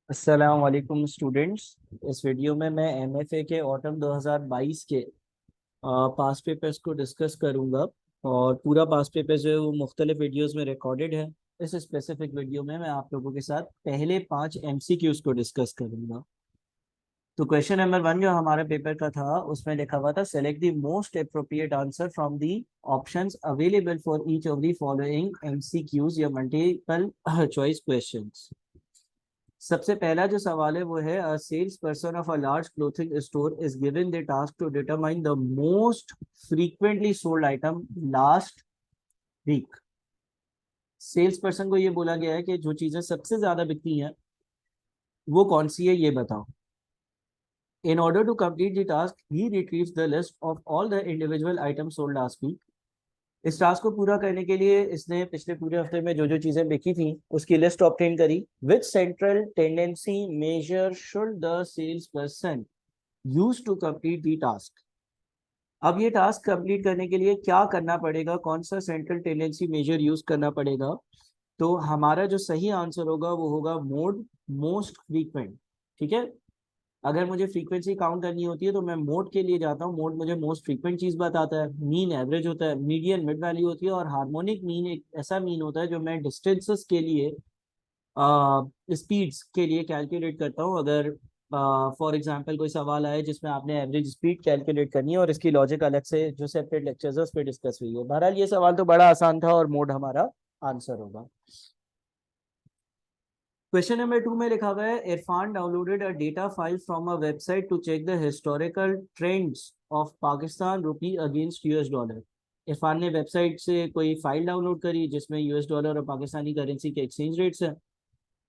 अस्सलाम वालेकुम स्टूडेंट्स। इस वीडियो में मैं एमएफए के ऑटम 2022 के पास पेपर्स को डिस्कस करूंगा। और पूरा पास पेपर जो है वो मुख्तलिफ वीडियोस में रिकॉर्डेड है। इस स्पेसिफिक वीडियो में मैं आप लोगों के साथ पहले 5 एमसीक्यूज को डिस्कस करूंगा। तो क्वेश्चन नंबर 1 जो हमारे पेपर का था उसमें लिखा हुआ था, select the most appropriate answer from the options available for each of the following MCQs या मल्टीपल चॉइस क्वेश्चंस। सबसे पहला जो सवाल है वो है, a sales person of a large clothing store is given the task to determine the most frequently sold item last week. Sales person को ये बोला गया है कि जो चीजें सबसे ज्यादा बिकती हैं वो कौन सी है, ये बताओ। In order to complete the task he retrieves the list of all the individual item sold last week. इस टास्क को पूरा करने के लिए इसने पिछले पूरे हफ्ते में जो जो चीजें बिकी थी उसकी लिस्ट ऑब्टेन करी। Which central tendency measure should the sales person use to complete the task. अब ये टास्क कंप्लीट करने के लिए क्या करना पड़ेगा, कौन सा सेंट्रल टेंडेंसी मेजर यूज करना पड़ेगा। तो हमारा जो सही आंसर होगा वो होगा मोड मोस्ट फ्रीक्वेंट। ठीक है, अगर मुझे फ्रीक्वेंसी काउंट करनी होती है तो मैं मोड के लिए जाता हूँ। मोड मुझे मोस्ट फ्रीक्वेंट चीज बताता है, मीन एवरेज होता है, मीडियन मिड वैल्यू होती है, और हार्मोनिक मीन एक ऐसा मीन होता है जो मैं डिस्टेंसेस के लिए स्पीड्स के लिए कैलकुलेट करता हूँ। अगर फॉर एग्जांपल कोई सवाल आए जिसमें आपने एवरेज स्पीड कैलकुलेट करनी है और इसकी लॉजिक अलग से जो सेपरेट लेक्चर्स है उस पर डिस्कस हुई है। बहरहाल ये सवाल तो बड़ा आसान था और मोड हमारा आंसर होगा। क्वेश्चन नंबर 2 में लिखा हुआ है, Irfan downloaded a data file from a website to check the historical trends of Pakistan rupee against US dollar. Irfan ने वेबसाइट से कोई फाइल डाउनलोड करी जिसमें यूएस डॉलर और पाकिस्तानी करेंसी के एक्सचेंज रेट्स हैं।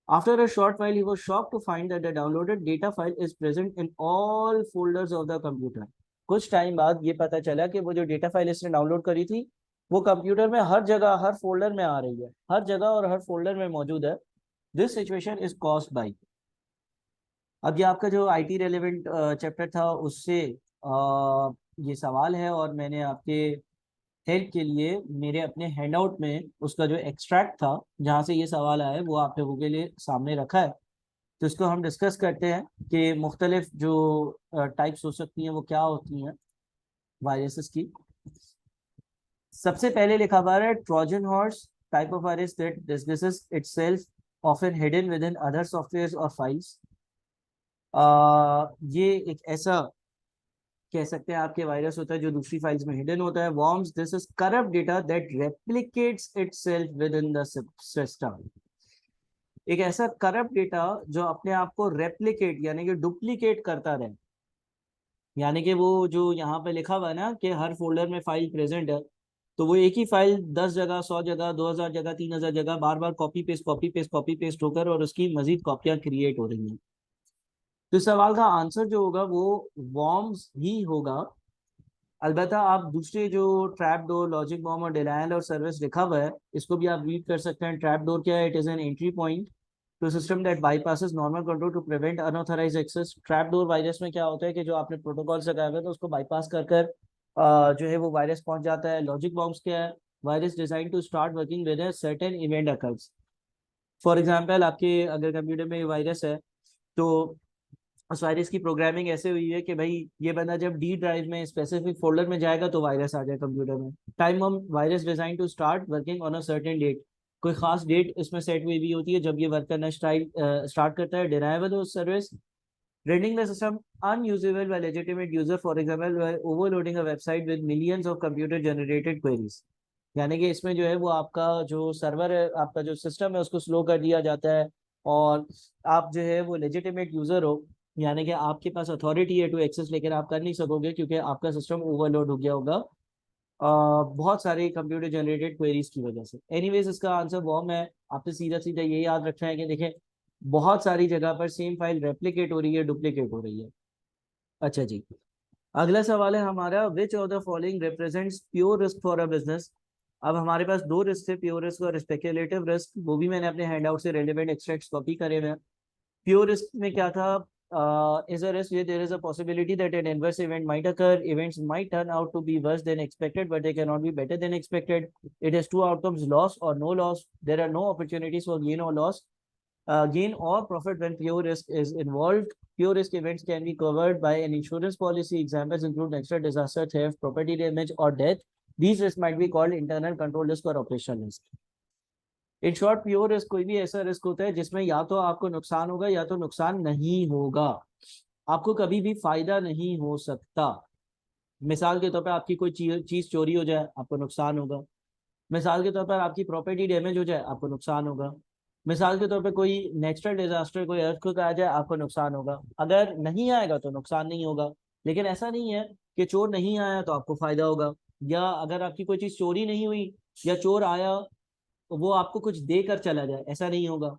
After a short while, he was shocked to find that the downloaded data file is present in all folders of the computer. कुछ time बाद ये पता चला कि वो जो डेटा फाइल इसने डाउनलोड करी थी वो कंप्यूटर में हर जगह हर फोल्डर में आ रही है, हर जगह और हर फोल्डर में मौजूद है। This situation is caused by. अब ये आपका जो आईटी रेलेवेंट चैप्टर था उससे ये सवाल है, और मैंने आपके हेल्प के लिए मेरे अपने हैंडआउट में उसका जो एक्सट्रैक्ट था जहाँ से ये सवाल आया है वो आप लोगों के लिए सामने रखा है। तो इसको हम डिस्कस करते हैं कि मुख्तलिफ जो टाइप्स हो सकती हैं वो क्या होती हैं वायरसेस की। सबसे पहले लिखा हुआ है, Trojan horse type of virus that discusses itself often hidden with in other software और फाइल्स। ये एक ऐसा कह सकते हैं आपके वायरस होता है जो दूसरी फाइल्स में हिडन होता है। Worms, this is corrupt data that replicates itself with in the system. एक ऐसा करप्ट डेटा जो अपने आप को रेप्लिकेट यानी कि डुप्लीकेट करता रहे। यानी कि वो जो यहाँ पे लिखा हुआ है ना कि हर फोल्डर में फाइल प्रेजेंट है, तो वो एक ही फाइल 10 जगह, 100 जगह, 2000 जगह, 3000 जगह बार बार copy paste copy paste copy paste होकर और उसकी मजीद कॉपियां क्रिएट हो रही हैं। तो इस सवाल का आंसर जो होगा वो वॉर्म्स ही होगा। अलबत्ता आप दूसरे जो ट्रैप डोर, लॉजिक बॉम्ब और डिनायल और सर्विस लिखा हुआ है इसको भी आप रीड कर सकते हैं। ट्रैप डोर क्या है? It is an entry point to system that bypasses normal control to prevent unauthorise access. Trap door virus में क्या होता है कि जो आपने प्रोटोकॉल लगाया हुआ है तो उसको बाईपास कर कर जो है वो वायरस पहुंच जाता है। लॉजिक बॉम्ब्स क्या है? Virus design to start working with a certain event occurs. For example आपके अगर कंप्यूटर में वायरस है तो उस वायरस की प्रोग्रामिंग ऐसे हुई है कि भाई ये बंदा जब डी ड्राइव में स्पेसिफिक फोल्डर में जाएगा तो वायरस आ जाए कंप्यूटर में। टाइम हम virus design to start working on a certain date, कोई खास डेट इसमें सेट हुई भी होती है जब ये वर्क करना स्टार्ट करता है। डिनाएबल service, rendering the system unusable by legitimate user, for example by overloading a website with millions of computer generated queries। यानी कि इसमें जो है वो आपका जो सर्वर है, आपका जो सिस्टम है उसको स्लो कर दिया जाता है, और आप जो है वो लेजिटिमेट यूजर हो, यानी कि आपके पास अथॉरिटी है टू एक्सेस, लेकिन आप कर नहीं सकोगे क्योंकि आपका सिस्टम ओवरलोड हो गया होगा बहुत सारे कंप्यूटर जनरेटेड क्वेरीज की वजह से। एनीवेज इसका आंसर वॉर्म है। आपने सीधा सीधा ये याद रखना है कि देखें बहुत सारी जगह पर सेम फाइल रेप्लिकेट हो रही है, डुप्लीकेट हो रही है। अच्छा जी, अगला सवाल है हमारा, विच of the following represents pure risk for a business. अब हमारे पास दो रिस्क थे, प्योर रिस्क और स्पेक्युलेटिव रिस्क, वो भी मैंने अपने हैंडआउट से रेलिवेंट एक्सट्रैक्ट्स कॉपी करे हुए हैं। प्योर रिस्क में क्या था? is a risk where there is a possibility that an adverse event might occur. Events might turn out to be worse than expected, but they cannot be better than expected. It has two outcomes, loss or no loss. There are no opportunities for gain or loss. gain or profit when pure risk is involved. Pure risk events can be covered by an insurance policy. Examples include natural disaster, theft, property damage, or death. These risks might be called internal control risk or operational risk. In short pure risk कोई भी ऐसा risk होता है जिसमें या तो आपको नुकसान होगा या तो नुकसान नहीं होगा, आपको कभी भी फायदा नहीं हो सकता। मिसाल के तौर पर आपकी कोई चीज चोरी हो जाए, आपको नुकसान होगा। मिसाल के तौर पर आपकी प्रॉपर्टी डैमेज हो जाए, आपको नुकसान होगा। मिसाल के तौर पर कोई नेचुरल डिजास्टर, कोई अर्थक्वेक आ जाए, आपको नुकसान होगा। अगर नहीं आएगा तो नुकसान नहीं होगा। लेकिन ऐसा नहीं है कि चोर नहीं आया तो आपको फायदा होगा, या अगर आपकी कोई चीज चोरी नहीं हुई या चोर आया तो वो आपको कुछ देकर चला जाए, ऐसा नहीं होगा।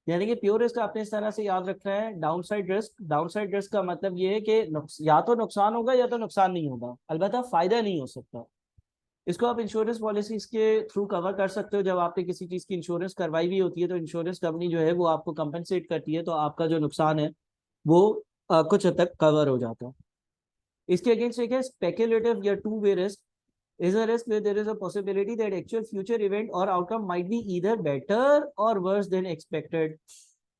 यानी कि प्योर रिस्क आपने इस तरह से याद रखना है। Down side risk, down side risk का मतलब ये है कि या तो नुकसान होगा या तो नुकसान नहीं होगा, अलबत्ता फायदा नहीं हो सकता। इसको आप इंश्योरेंस पॉलिसीज के थ्रू कवर कर सकते हो। जब आपने किसी चीज की इंश्योरेंस करवाई हुई होती है तो इंश्योरेंस कंपनी जो है वो आपको कंपनसेट करती है, तो आपका जो नुकसान है वो कुछ हद तक कवर हो जाता है। इसके अगेंस्ट एक है स्पेक्युलेटिव या two way risk. is a risk where there is a possibility that actual future event or outcome might be either better or worse than expected.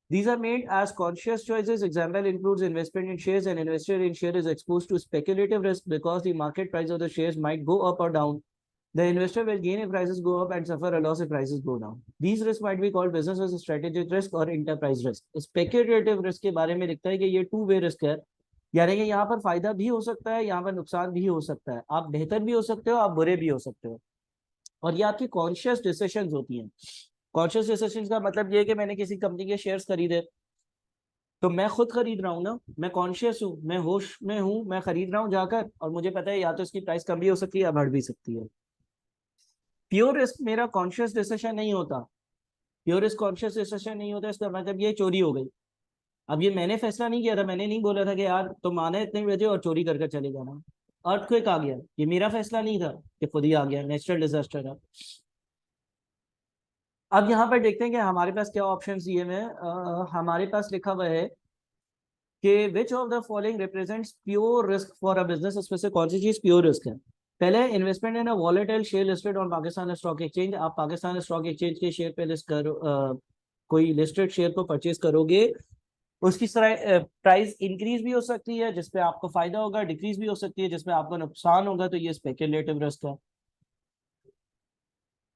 These are made as conscious choices. Example includes investment in shares. An investor in share is exposed to speculative risk because the market price of the shares might go up or down. The investor will gain if prices go up and suffer a loss if prices go down. These risks might be called business risk, strategic risk or enterprise risk. Speculative risk के बारे में लिखता है कि ये two way risk है, यानी कि यहाँ पर फायदा भी हो सकता है, यहाँ पर नुकसान भी हो सकता है। आप बेहतर भी हो सकते हो, आप बुरे भी हो सकते हो, और ये आपकी कॉन्शियस डिसीजंस होती हैं। कॉन्शियस डिसीजंस का मतलब ये है कि मैंने किसी कंपनी के शेयर्स खरीदे तो मैं खुद खरीद रहा हूँ ना, मैं कॉन्शियस हूँ, मैं होश में हूँ, मैं खरीद रहा हूँ जाकर, और मुझे पता है या तो इसकी प्राइस कम भी हो सकती है या बढ़ भी सकती है। प्योर रिस्क मेरा कॉन्शियस डिसीजन नहीं होता। प्योर रिस्क कॉन्शियस डिसीजन नहीं होता, इसका मतलब ये चोरी हो गई। अब ये मैंने फैसला नहीं किया था, मैंने नहीं बोला था कि यार तुम आना इतने बजे और चोरी करके चले जाना। अर्थक्वेक आ गया, ये मेरा फैसला नहीं था, कि खुद ही आ गया, नेचुरल डिजास्टर था। अब यहाँ पर देखते हैं कि हमारे पास क्या ऑप्शन दिए हुए हैं। हमारे पास लिखा हुआ है कि विच of the following represents pure risk for a business. इसमें से कौन सी चीज प्योर रिस्क है? पहले, investment in a volatile share listed on Pakistan stock exchange. आप पाकिस्तान स्टॉक एक्सचेंज के शेयर पे लिस्ट करो, कोई लिस्टेड शेयर को परचेज करोगे, उसकी प्राइस इंक्रीज भी हो सकती है जिसपे आपको फायदा होगा, डिक्रीज भी हो सकती है जिसमें आपको नुकसान होगा, तो ये स्पेक्युलेटिव रिस्क है।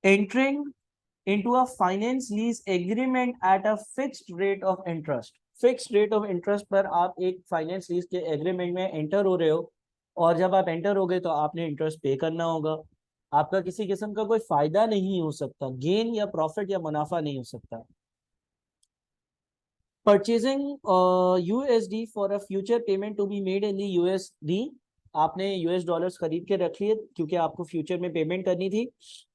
Entering into a finance lease agreement at a fixed rate of interest। Fixed rate of interest पर आप एक फाइनेंस लीज के एग्रीमेंट में एंटर हो रहे हो, और जब आप एंटर हो गए तो आपने इंटरेस्ट पे करना होगा। आपका किसी किस्म का कोई फायदा नहीं हो सकता, गेन या प्रॉफिट या मुनाफा नहीं हो सकता। Purchasing USD for a future payment to be made in the USD. आपने यूएस डॉलर्स खरीद के रख लिए क्योंकि आपको फ्यूचर में पेमेंट करनी थी।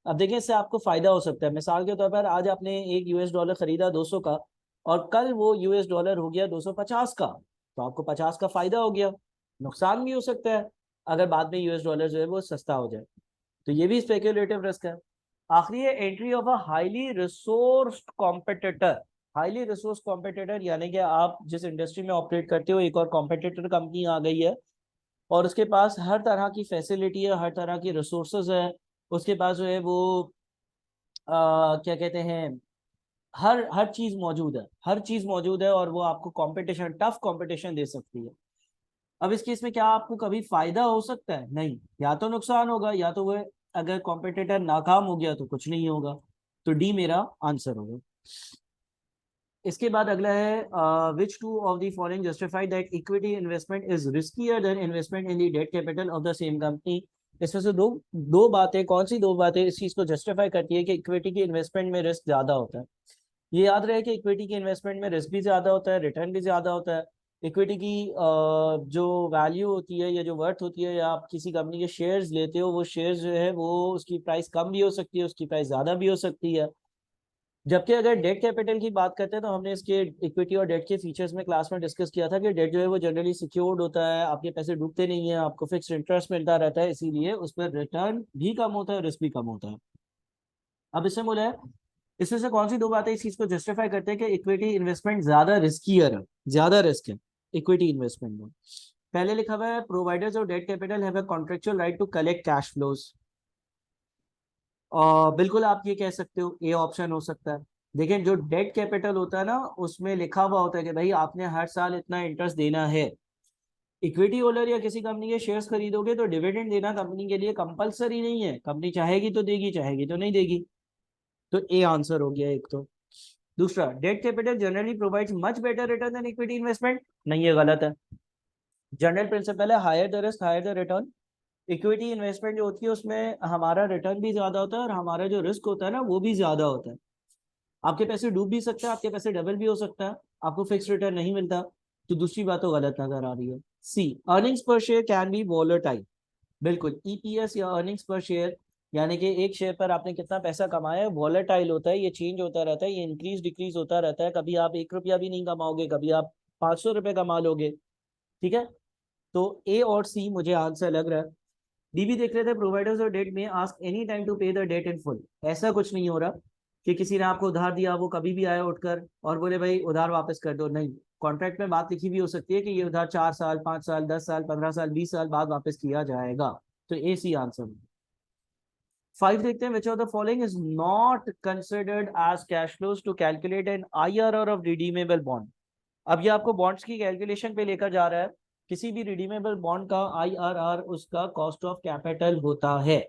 अब देखें, इससे आपको फायदा हो सकता है। मिसाल के तौर पर आज आपने एक यूएस डॉलर खरीदा 200 का, और कल वो यूएस डॉलर हो गया 250 का, तो आपको 50 का फायदा हो गया। नुकसान भी हो सकता है अगर बाद में यूएस डॉलर जो है वो सस्ता हो जाए, तो ये भी स्पेक्युलेटिव रिस्क है। आखिरी है entry of a highly resourced competitor. Highly resource competitor यानी कि आप जिस इंडस्ट्री में ऑपरेट करते हो, एक और कॉम्पिटिटर कंपनी आ गई है और उसके पास हर तरह की फैसिलिटी है, हर तरह की रिसोर्सेज है, उसके पास जो है वो क्या कहते हैं, हर हर चीज मौजूद है, हर चीज मौजूद है, और वो आपको कंपटीशन, टफ कंपटीशन दे सकती है। अब इस केस में क्या आपको कभी फायदा हो सकता है? नहीं, या तो नुकसान होगा, या तो वो अगर कॉम्पिटिटर नाकाम हो गया तो कुछ नहीं होगा। तो डी मेरा आंसर होगा। इसके बाद अगला है which two of the following justify that equity investment is riskier than investment in the debt capital of the same company. इसमें से दो दो बातें, कौन सी दो बातें इस चीज को जस्टिफाई करती है कि इक्विटी की इन्वेस्टमेंट में रिस्क ज्यादा होता है? ये याद रहे कि इक्विटी की इन्वेस्टमेंट में रिस्क भी ज्यादा होता है, रिटर्न भी ज्यादा होता है। इक्विटी की जो वैल्यू होती है या जो वर्थ होती है, या आप किसी कंपनी के शेयर्स लेते हो, वो शेयर्स जो है वो उसकी प्राइस कम भी हो सकती है, उसकी प्राइस ज्यादा भी हो सकती है। जबकि अगर डेट कैपिटल की बात करते हैं तो हमने इसके इक्विटी और डेट के फीचर्स में क्लास में डिस्कस किया था कि डेट जो है वो जनरली सिक्योर्ड होता है, आपके पैसे डूबते नहीं है, आपको फिक्स इंटरेस्ट मिलता रहता है, इसीलिए उस पर रिटर्न भी कम होता है, रिस्क भी कम होता है। अब इससे बोला है, इसमें से कौन सी दो बातें इस चीज को जस्टिफाई करते हैं कि इक्विटी इन्वेस्टमेंट ज्यादा रिस्कियर है, ज्यादा रिस्क है इक्विटी इन्वेस्टमेंट में? पहले लिखा हुआ है providers of debt capital have a contractual right to collect cash flows. बिल्कुल आप ये कह सकते हो, ए ऑप्शन हो सकता है। देखिए जो डेट कैपिटल होता है ना, उसमें लिखा हुआ होता है कि भाई आपने हर साल इतना इंटरेस्ट देना है। इक्विटी होल्डर या किसी कंपनी के शेयर्स खरीदोगे तो डिविडेंड देना कंपनी के लिए कंपलसरी नहीं है, कंपनी चाहेगी तो देगी, चाहेगी तो नहीं देगी। तो ए आंसर हो गया एक तो। दूसरा, debt capital generally provides much better return than equity investment, नहीं ये गलत है। जनरल प्रिंसिपल है higher the risk higher the return. Equity investment जो होती है उसमें हमारा रिटर्न भी ज्यादा होता है और हमारा जो रिस्क होता है ना वो भी ज्यादा होता है। आपके पैसे डूब भी सकते हैं, आपके पैसे डबल भी हो सकता है, आपको फिक्स रिटर्न नहीं मिलता। तो दूसरी बात तो गलत नजर आ रही है। सी, अर्निंग्स पर शेयर कैन बी वॉलेटाइल। बिल्कुल, ईपीएस या अर्निंग्स पर शेयर यानी कि एक शेयर पर आपने कितना पैसा कमाया है, वॉलेटाइल होता है, ये चेंज होता रहता है, ये इंक्रीज डिक्रीज होता रहता है। कभी आप 1 रुपया भी नहीं कमाओगे, कभी आप 500 रुपये कमा लोगे। ठीक है, तो ए और सी मुझे आंसर लग रहा है। डी भी देख रहे थे, प्रोवाइडर्स और डेट में आस्क एनी टाइम टू पे द डेट इन फुल। ऐसा कुछ नहीं हो रहा कि किसी ने आपको उधार दिया वो कभी भी आया उठकर और बोले भाई उधार वापस कर दो, नहीं। कॉन्ट्रैक्ट में बात लिखी हुई हो सकती है कि ये उधार 4 साल 5 साल 10 साल 15 साल 20 साल बाद वापस किया जाएगा। तो ए सी आंसर। 5 देखते हैं, which of the following is not considered as cash flows to calculate an IRR of redeemable bond. अब ये आपको बॉन्ड्स की कैलकुलेशन पे लेकर जा रहा है। किसी भी रिडीमेबल बॉन्ड का आईआरआर उसका कॉस्ट ऑफ कैपिटल होता है।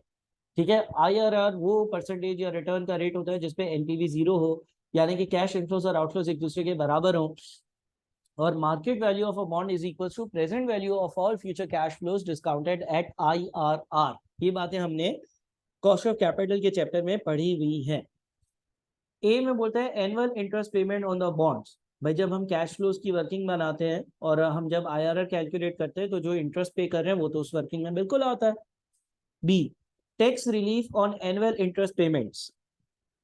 ठीक है, आईआरआर वो परसेंटेज या रिटर्न का रेट होता है जिसपे एनपीवी जीरो हो, यानी कि कैश इनफ्लोज और आउटफ्लोज एक दूसरे के बराबर हो, और market value of a bond is equal to present value of all future cash flows discounted at IRR. ये बातें हमने कॉस्ट ऑफ कैपिटल के चैप्टर में पढ़ी हुई है। ए में बोलते हैं annual interest payment on the bonds. भाई जब हम कैश फ्लोज की वर्किंग बनाते हैं और हम जब आईआरआर कैलकुलेट करते हैं तो जो इंटरेस्ट पे कर रहे हैं वो तो उस वर्किंग में बिल्कुल आता है। B, tax relief on annual interest payments.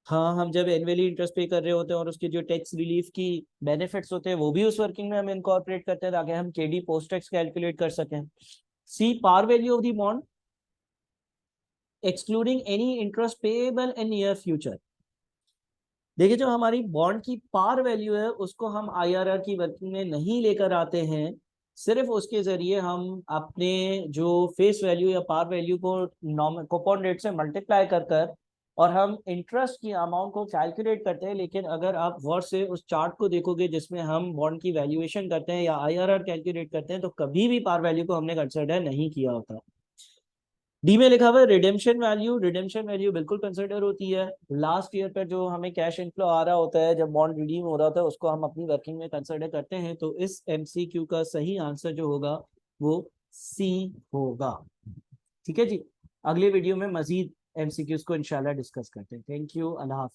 हाँ, हम जब एनुअली इंटरेस्ट पे कर रहे होते हैं और उसके जो टैक्स रिलीफ की बेनिफिट्स होते हैं वो भी उस वर्किंग में हम इनकॉर्पोरेट करते हैं ताकि हम केडी पोस्ट टैक्स कैलकुलेट कर सकें। C, par value of the bond excluding any interest payable in near future. देखिए जो हमारी बॉन्ड की पार वैल्यू है उसको हम आईआरआर की वर्किंग में नहीं लेकर आते हैं, सिर्फ उसके जरिए हम अपने जो फेस वैल्यू या पार वैल्यू को कूपन रेट से मल्टीप्लाई कर कर और हम इंटरेस्ट की अमाउंट को कैलकुलेट करते हैं। लेकिन अगर आप गौर से उस चार्ट को देखोगे जिसमें हम बॉन्ड की वैल्यूएशन करते हैं या आईआरआर कैलकुलेट करते हैं तो कभी भी पार वैल्यू को हमने कंसिडर नहीं किया होता। डी में लिखा हुआ है रिडेम्पशन वैल्यू। रिडेम्पशन वैल्यू बिल्कुल कंसिडर होती है। लास्ट ईयर पर जो हमें कैश इनफ्लो आ रहा होता है जब बॉन्ड रिडीम हो रहा होता है उसको हम अपनी वर्किंग में कंसिडर करते हैं। तो इस एमसीक्यू का सही आंसर जो होगा वो सी होगा। ठीक है जी, अगले वीडियो में मजीद एमसीक्यूज को इंशाल्लाह डिस्कस करते हैं। थैंक यू, अल्लाह हाफिज़।